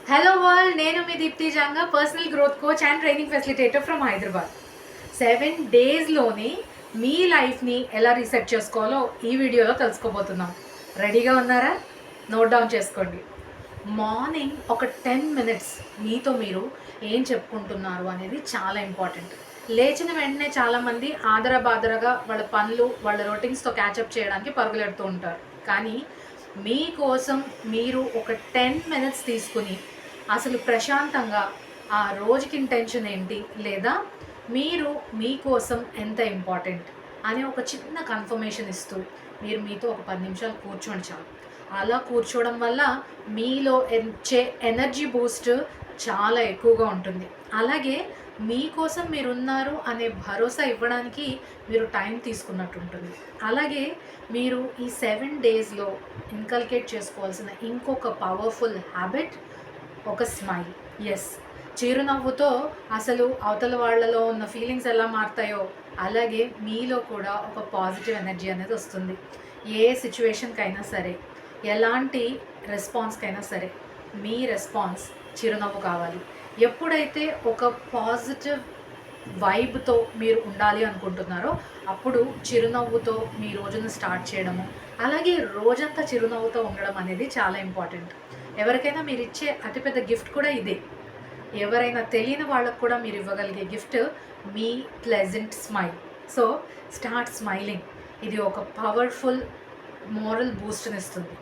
Hello world, నేను మీ Deepthi Janga, personal growth coach and training facilitator from Hyderabad. 7 డేస్లోని మీ లైఫ్ని ఎలా రీసెట్ చేసుకోవాలో ఈ వీడియోలో తెలుసుకోబోతున్నాం. రెడీగా ఉన్నారా? నోట్ డౌన్ చేసుకోండి. మార్నింగ్ ఒక 10 minutes మీతో మీరు ఏం చెప్పుకుంటున్నారు అనేది చాలా ఇంపార్టెంట్. లేచిన వెంటనే చాలామంది ఆదరబాదరగా వాళ్ళ పనులు వాళ్ళ రొటీన్స్తో క్యాచప్ చేయడానికి పరుగులెడుతూ ఉంటారు. కానీ మీకోసం మీరు ఒక 10 minutes తీసుకుని అసలు ప్రశాంతంగా ఆ రోజుకి ఇంటెన్షన్ ఏంటి, లేదా మీరు మీకోసం ఎంత ఇంపార్టెంట్ అనే ఒక చిన్న కన్ఫర్మేషన్ ఇస్తూ మీరు మీతో ఒక 10 నిమిషాలు కూర్చోండి చాలు. అలా కూర్చోవడం వల్ల మీలో వచ్చే ఎనర్జీ బూస్ట్ చాలా ఎక్కువగా ఉంటుంది. అలాగే మీకోసం మీరున్నారు అనే భరోసా ఇవ్వడానికి మీరు టైం తీసుకున్నట్టు ఉంటుంది. అలాగే మీరు ఈ 7 డేస్లో ఇన్కల్కేట్ చేసుకోవాల్సిన ఇంకొక పవర్ఫుల్ హ్యాబిట్ ఒక స్మైల్. ఎస్, చిరునవ్వుతో అసలు అవతల వాళ్ళలో ఉన్న ఫీలింగ్స్ ఎలా మారుతాయో అలాగే మీలో కూడా ఒక పాజిటివ్ ఎనర్జీ అనేది వస్తుంది. ఏ సిచ్యువేషన్కైనా సరే, ఎలాంటి రెస్పాన్స్కైనా సరే మీ రెస్పాన్స్ చిరునవ్వు కావాలి. ఎప్పుడైతే ఒక పాజిటివ్ వైబ్తో మీరు ఉండాలి అనుకుంటున్నారో అప్పుడు చిరునవ్వుతో మీ రోజును స్టార్ట్ చేయడము, అలాగే రోజంతా చిరునవ్వుతో ఉండడం అనేది చాలా ఇంపార్టెంట్. ఎవరికైనా మీరు ఇచ్చే అతిపెద్ద గిఫ్ట్ కూడా ఇదే. ఎవరైనా తెలియని వాళ్ళకు కూడా మీరు ఇవ్వగలిగే గిఫ్ట్ మీ pleasant smile. So start smiling. ఇది ఒక పవర్ఫుల్ మోరల్ బూస్ట్ని ఇస్తుంది.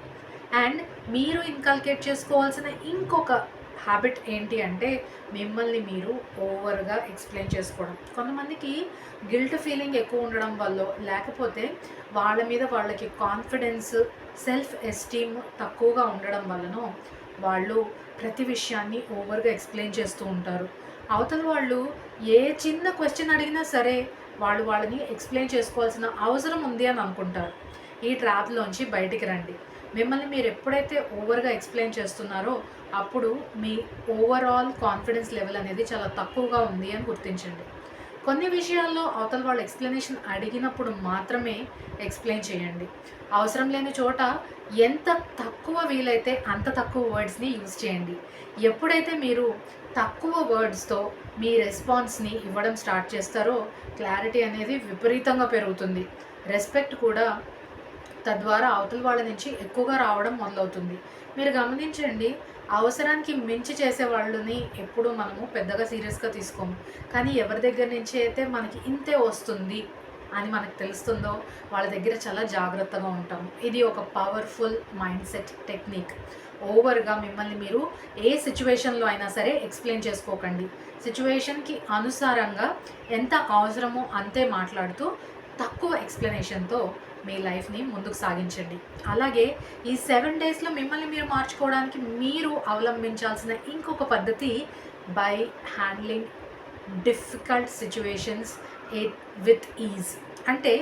అండ్ మీరు ఇన్కల్కేట్ చేసుకోవాల్సిన ఇంకొక హ్యాబిట్ ఏంటి అంటే మిమ్మల్ని మీరు ఓవర్గా ఎక్స్ప్లెయిన్ చేసుకోవడం. కొంతమందికి గిల్ట్ ఫీలింగ్ ఎక్కువ ఉండడం వల్ల, లేకపోతే వాళ్ళ మీద వాళ్ళకి కాన్ఫిడెన్స్, సెల్ఫ్ ఎస్టీమ్ తక్కువగా ఉండడం వల్లనో వాళ్ళు ప్రతి విషయాన్ని ఓవర్గా ఎక్స్ప్లెయిన్ చేస్తూ ఉంటారు. అవతల వాళ్ళు ఏ చిన్న క్వశ్చన్ అడిగినా సరే వాళ్ళని ఎక్స్ప్లెయిన్ చేసుకోవాల్సిన అవసరం ఉంది అని అనుకుంటారు. ఈ ట్రాప్లోంచి బయటికి రండి. మిమ్మల్ని మీరు ఎప్పుడైతే ఓవర్గా ఎక్స్ప్లెయిన్ చేస్తున్నారో అప్పుడు మీ ఓవరాల్ కాన్ఫిడెన్స్ లెవెల్ అనేది చాలా తక్కువగా ఉంది అని గుర్తించండి. కొన్ని విషయాల్లో అవతల వాళ్ళు ఎక్స్ప్లెనేషన్ అడిగినప్పుడు మాత్రమే ఎక్స్ప్లెయిన్ చేయండి. అవసరం లేని చోట ఎంత తక్కువ వీలైతే అంత తక్కువ వర్డ్స్ని యూజ్ చేయండి. ఎప్పుడైతే మీరు తక్కువ వర్డ్స్తో మీ రెస్పాన్స్ని ఇవ్వడం స్టార్ట్ చేస్తారో క్లారిటీ అనేది విపరీతంగా పెరుగుతుంది. రెస్పెక్ట్ కూడా తద్వారా అవతల వాళ్ళ నుంచి ఎక్కువగా రావడం మొదలవుతుంది. మీరు గమనించండి, అవసరానికి మించి చేసే వాళ్ళని ఎప్పుడూ మనము పెద్దగా సీరియస్గా తీసుకోము. కానీ ఎవరి దగ్గర నుంచి అయితే మనకి ఇంతే వస్తుంది అని మనకు తెలుస్తుందో వాళ్ళ దగ్గర చాలా జాగ్రత్తగా ఉంటాము. ఇది ఒక పవర్ఫుల్ మైండ్ సెట్ టెక్నిక్. ఓవర్గా మిమ్మల్ని మీరు ఏ సిచ్యువేషన్లో అయినా సరే ఎక్స్ప్లెయిన్ చేసుకోకండి. సిచ్యువేషన్కి అనుసారంగా ఎంత అవసరమో అంతే మాట్లాడుతూ తక్కువ ఎక్స్ప్లెనేషన్తో మీ లైఫ్ని ముందుకు సాగించండి. అలాగే ఈ 7 డేస్లో మిమ్మల్ని మీరు మార్చుకోవడానికి మీరు అవలంబించాల్సిన ఇంకొక పద్ధతి by handling difficult situations with is. అంటే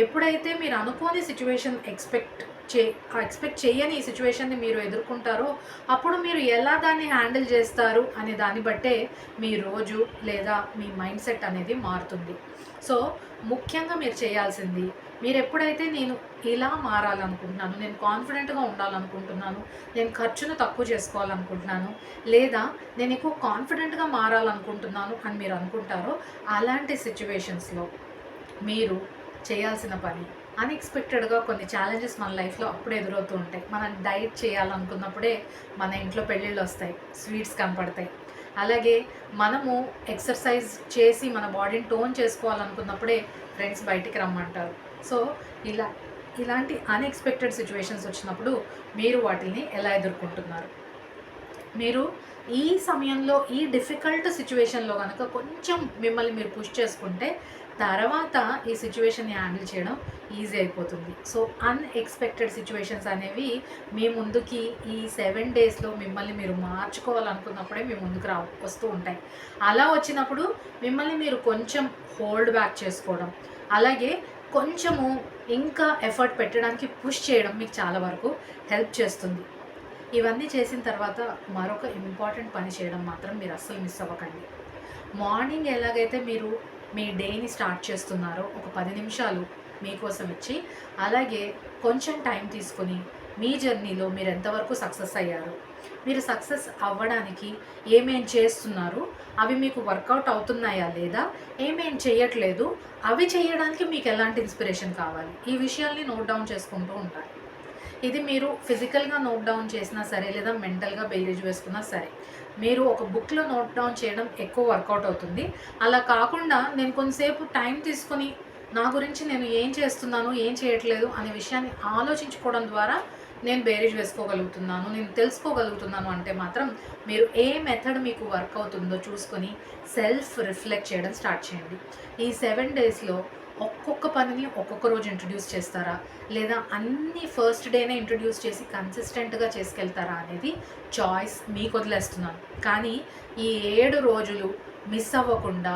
ఎప్పుడైతే మీరు అనుకోని సిచ్యువేషన్ ఎక్స్పెక్ట్ చేయని ఈ సిచ్యువేషన్ని మీరు ఎదుర్కొంటారో అప్పుడు మీరు ఎలా దాన్ని హ్యాండిల్ చేస్తారు అనే దాన్ని బట్టే మీ రోజు లేదా మీ మైండ్ సెట్ అనేది మారుతుంది. సో ముఖ్యంగా మీరు చేయాల్సింది, మీరు ఎప్పుడైతే నేను ఇలా మారాలనుకుంటున్నాను, నేను కాన్ఫిడెంట్గా ఉండాలనుకుంటున్నాను, నేను ఖర్చును తక్కువ చేసుకోవాలనుకుంటున్నాను, లేదా నేను ఎక్కువ కాన్ఫిడెంట్గా మారాలనుకుంటున్నాను అని మీరు అనుకుంటారో అలాంటి సిచ్యువేషన్స్లో మీరు చేయాల్సిన పని, అన్ఎక్స్పెక్టెడ్గా కొన్ని ఛాలెంజెస్ మన లైఫ్లో అప్పుడే ఎదురవుతూ ఉంటాయి. మనం డైట్ చేయాలనుకున్నప్పుడే మన ఇంట్లో పెళ్ళిళ్ళు వస్తాయి, స్వీట్స్ కనపడతాయి. అలాగే మనము ఎక్సర్సైజ్ చేసి మన బాడీని టోన్ చేసుకోవాలనుకున్నప్పుడే ఫ్రెండ్స్ బయటికి రమ్మంటారు. సో ఇలాంటి అన్ఎక్స్పెక్టెడ్ సిచ్యువేషన్స్ వచ్చినప్పుడు మీరు వాటిని ఎలా ఎదుర్కొంటున్నారు? మీరు ఈ సమయంలో ఈ డిఫికల్ట్ సిచ్యువేషన్లో కనుక కొంచెం మిమ్మల్ని మీరు పుష్ చేసుకుంటే తర్వాత ఈ సిచ్యువేషన్ని హ్యాండిల్ చేయడం ఈజీ అయిపోతుంది. సో అన్ఎక్స్పెక్టెడ్ సిచ్యువేషన్స్ అనేవి మీ ముందుకి ఈ 7 డేస్లో మిమ్మల్ని మీరు మార్చుకోవాలనుకున్నప్పుడే మీ ముందుకు వస్తూ ఉంటాయి. అలా వచ్చినప్పుడు మిమ్మల్ని మీరు కొంచెం హోల్డ్ బ్యాక్ చేసుకోవడం, అలాగే కొంచెము ఇంకా ఎఫర్ట్ పెట్టడానికి పుష్ చేయడం మీకు చాలా వరకు హెల్ప్ చేస్తుంది. ఇవన్నీ చేసిన తర్వాత మరొక ఇంపార్టెంట్ పని చేయడం మాత్రం మీరు అస్సలు మిస్ అవ్వకండి. మార్నింగ్ ఎలాగైతే మీరు మీ డేని స్టార్ట్ చేస్తున్నారో ఒక 10 నిమిషాలు మీకోసం ఇచ్చి, అలాగే కొంచెం టైం తీసుకొని మీ జర్నీలో మీరు ఎంతవరకు సక్సెస్ అయ్యారు, మీరు సక్సెస్ అవ్వడానికి ఏమేం చేస్తున్నారు, అవి మీకు వర్కౌట్ అవుతున్నాయా లేదా, ఏమేం చేయట్లేదు, అవి చేయడానికి మీకు ఎలాంటి ఇన్స్పిరేషన్ కావాలి, ఈ విషయాల్ని నోట్ డౌన్ చేసుకుంటూ ఉంటారు. ఇది మీరు ఫిజికల్గా నోట్ డౌన్ చేసినా సరే, లేదా మెంటల్గా బేరీజ్ వేసుకున్నా సరే, మీరు ఒక బుక్లో నోట్ డౌన్ చేయడం ఎక్కువ వర్కౌట్ అవుతుంది. అలా కాకుండా నేను కొంతసేపు టైం తీసుకొని నా గురించి నేను ఏం చేస్తున్నాను, ఏం చేయట్లేదు అనే విషయాన్ని ఆలోచించుకోవడం ద్వారా నేను బేరీజ్ వేసుకోగలుగుతున్నాను, నేను తెలుసుకోగలుగుతున్నాను అంటే మాత్రం మీరు ఏ మెథడ్ మీకు వర్క్ అవుతుందో చూసుకొని సెల్ఫ్ రిఫ్లెక్ట్ చేయడం స్టార్ట్ చేయండి. ఈ 7 డేస్లో ఒక్కొక్క పనిని ఒక్కొక్క రోజు ఇంట్రడ్యూస్ చేస్తారా, లేదా అన్ని ఫస్ట్ డేనే ఇంట్రడ్యూస్ చేసి కన్సిస్టెంట్గా చేసుకెళ్తారా అనేది చాయిస్ మీకు వదిలేస్తున్నాను. కానీ ఈ 7 రోజులు మిస్ అవ్వకుండా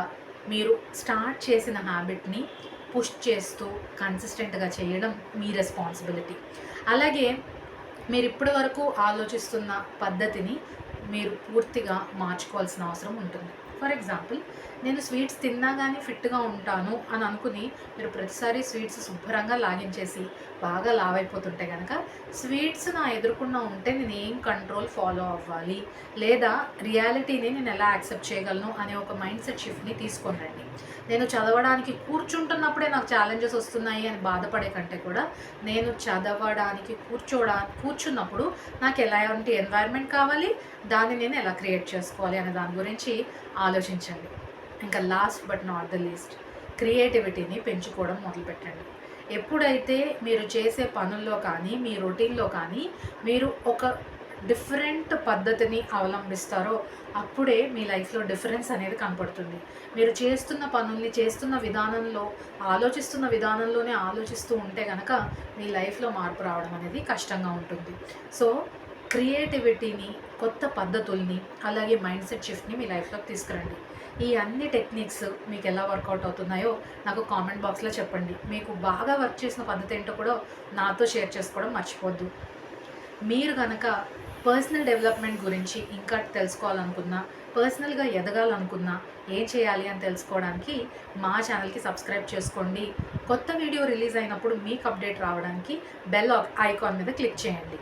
మీరు స్టార్ట్ చేసిన హ్యాబిట్ని పుష్ చేస్తూ కన్సిస్టెంట్గా చేయడం మీ రెస్పాన్సిబిలిటీ. అలాగే మీరు ఇప్పటి వరకు ఆలోచిస్తున్న పద్ధతిని మీరు పూర్తిగా మార్చుకోవాల్సిన అవసరం ఉంటుంది. ఫర్ ఎగ్జాంపుల్, నేను స్వీట్స్ తిన్నా కానీ ఫిట్గా ఉంటాను అని అనుకుని మీరు ప్రతిసారి స్వీట్స్ శుభ్రంగా లాగించేసి బాగా లావైపోతుంటే కనుక, స్వీట్స్ నా ఎదురుకుండా ఉంటే నేను ఏం కంట్రోల్ ఫాలో అవ్వాలి, లేదా రియాలిటీని నేను ఎలా యాక్సెప్ట్ చేయగలను అనే ఒక మైండ్ సెట్ షిఫ్ట్ని తీసుకొని రండి. నేను చదవడానికి కూర్చుంటున్నప్పుడే నాకు ఛాలెంజెస్ వస్తున్నాయి అని బాధపడే కంటే కూడా, నేను చదవడానికి కూర్చున్నప్పుడు నాకు ఎలాంటి ఎన్వైర్న్మెంట్ కావాలి, దాన్ని నేను ఎలా క్రియేట్ చేసుకోవాలి అనే దాని గురించి ఆలోచించండి. ఇంకా last but not the least, క్రియేటివిటీని పెంచుకోవడం మొదలుపెట్టండి. ఎప్పుడైతే మీరు చేసే పనుల్లో కానీ, మీ రొటీన్లో కానీ మీరు ఒక డిఫరెంట్ పద్ధతిని అవలంబిస్తారో అప్పుడే మీ లైఫ్లో డిఫరెన్స్ అనేది కనపడుతుంది. మీరు చేస్తున్న పనుల్ని చేస్తున్న విధానంలో, ఆలోచిస్తున్న విధానంలోనే ఆలోచిస్తూ ఉంటే కనుక మీ లైఫ్లో మార్పు రావడం అనేది కష్టంగా ఉంటుంది. సో క్రియేటివిటీని, కొత్త పద్ధతుల్ని, అలాగే మైండ్ సెట్ షిఫ్ట్ని మీ లైఫ్లోకి తీసుకురండి. ఈ అన్ని టెక్నిక్స్ మీకు ఎలా వర్కౌట్ అవుతున్నాయో నాకు కామెంట్ బాక్స్లో చెప్పండి. మీకు బాగా వర్క్ చేసిన పద్ధతి ఏంటో కూడా నాతో షేర్ చేసుకోవడం మర్చిపోద్దు. మీరు కనుక పర్సనల్ డెవలప్మెంట్ గురించి ఇంకా తెలుసుకోవాలనుకున్నా, పర్సనల్గా ఎదగాలనుకున్నా, ఏం చేయాలి అని తెలుసుకోవడానికి మా ఛానల్కి సబ్స్క్రైబ్ చేసుకోండి. కొత్త వీడియో రిలీజ్ అయినప్పుడు మీకు అప్డేట్ రావడానికి బెల్ ఐకాన్ మీద క్లిక్ చేయండి.